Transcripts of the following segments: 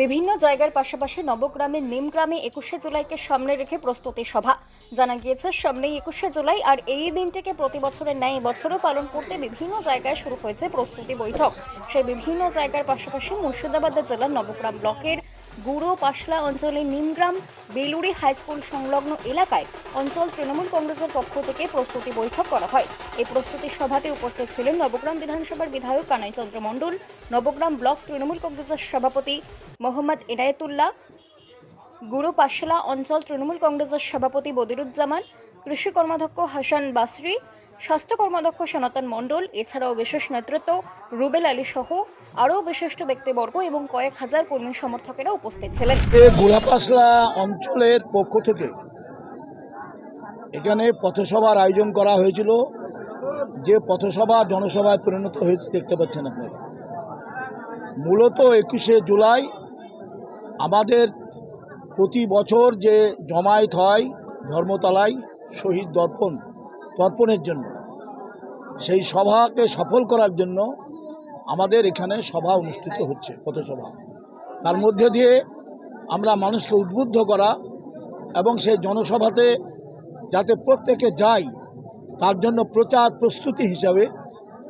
বিভিন্ন জায়গার পাশাপাশি নবগ্রামের নিমগ্রামে 21শে জুলাইকে সামনে রেখে প্রস্তুতি সভা। জানা গিয়েছে সামনেই 21শে জুলাই, আর এই দিনটিকে প্রতি বছরের ন্যায় এবছরও পালন করতে বিভিন্ন জায়গায় শুরু হয়েছে প্রস্তুতি বৈঠক। সেই বিভিন্ন জায়গার পাশাপাশি মুর্শিদাবাদ জেলার নবগ্রাম ব্লকের গুঁড়ো পাশলা অঞ্চলের নিমগ্রাম বেলুড়ি হাই স্কুল সংলগ্ন এলাকায় অঞ্চল তৃণমূল কংগ্রেসের পক্ষ থেকে প্রস্তুতি বৈঠক করা হয়। এই প্রস্তুতি সভাতে উপস্থিত ছিলেন নবগ্রাম বিধানসভার বিধায়ক কানাই চন্দ্র মণ্ডল, নবগ্রাম ব্লক তৃণমূল কংগ্রেসের সভাপতি মোহাম্মদ এনায়েতুল্লাহ, গুঁড়ো পাশলা অঞ্চল তৃণমূল কংগ্রেসের সভাপতি বদিরুজ্জামান, কৃষি কর্মাধ্যক্ষ হাসান বাসরি, স্বাস্থ্য কর্মাধ্যক্ষ সনাতন মণ্ডল, এছাড়াও বিশেষ নেতৃত্ব রুবেল আলী সহ আরও বিশিষ্ট ব্যক্তিবর্গ এবং কয়েক হাজার কর্মী সমর্থকেরা উপস্থিত ছিলেন। গুঁড়ো পাশলা অঞ্চলের পক্ষ থেকে এখানে পথসভার আয়োজন করা হয়েছিল, যে পথসভা জনসভায় পরিণত হয়েছে দেখতে পাচ্ছেন আপনারা। মূলত 21শে জুলাই আমাদের প্রতি বছর যে জমায়েত হয় ধর্মতলায় শহীদ তর্পণের জন্য, সেই সভাকে সফল করার জন্য আমাদের এখানে সভা অনুষ্ঠিত হচ্ছে, পথসভা। তার মধ্যে দিয়ে আমরা মানুষকে উদ্বুদ্ধ করা এবং সেই জনসভাতে যাতে প্রত্যেকে যায় তার জন্য প্রচার প্রস্তুতি হিসাবে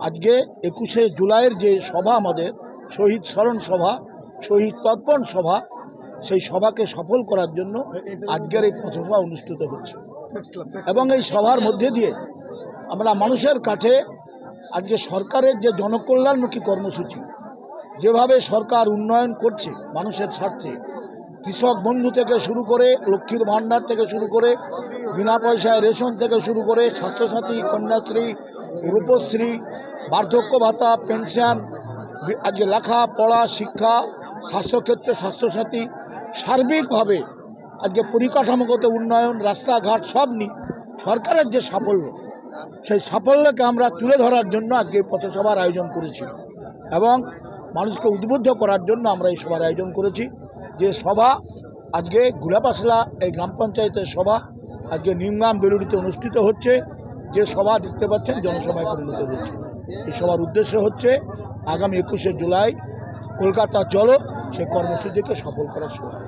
আজকে 21শে জুলাইয়ের যে সভা, আমাদের শহীদ স্মরণ সভা, শহীদ তর্পণ সভা, সেই সভাকে সফল করার জন্য আজকের এই পথসভা অনুষ্ঠিত হচ্ছে। এবং এই সভার মধ্যে দিয়ে আমরা মানুষের কাছে আজকে সরকারের যে জনকল্যাণমুখী কর্মসূচি, যেভাবে সরকার উন্নয়ন করছে মানুষের স্বার্থে, কৃষক বন্ধু থেকে শুরু করে লক্ষ্মীর ভাণ্ডার থেকে শুরু করে বিনা পয়সায় রেশন থেকে শুরু করে স্বাস্থ্যসাথী, কন্যাশ্রী, রূপশ্রী, বার্ধক্য ভাতা, পেনশন, আজকে লেখাপড়া, শিক্ষা, স্বাস্থ্যক্ষেত্রে স্বাস্থ্যসাথী, সার্বিকভাবে আজকে পরিকাঠামোগত উন্নয়ন, রাস্তাঘাট সব নিয়ে সরকারের যে সাফল্য, সেই সাফল্যকে আমরা তুলে ধরার জন্য আজকে পথসভার আয়োজন করেছি এবং মানুষকে উদ্বুদ্ধ করার জন্য আমরা এই সভার আয়োজন করেছি। যে সভা আজকে গুঁড়ো পাশলা এই গ্রাম পঞ্চায়েতের সভা আজকে নিমগ্রাম বেলুড়িতে অনুষ্ঠিত হচ্ছে, যে সভা দেখতে পাচ্ছেন জনসভায় পরিণত হচ্ছে। এই সভার উদ্দেশ্য হচ্ছে আগামী 21শে জুলাই কলকাতা চলো সেই কর্মসূচিকে সফল করার সভা।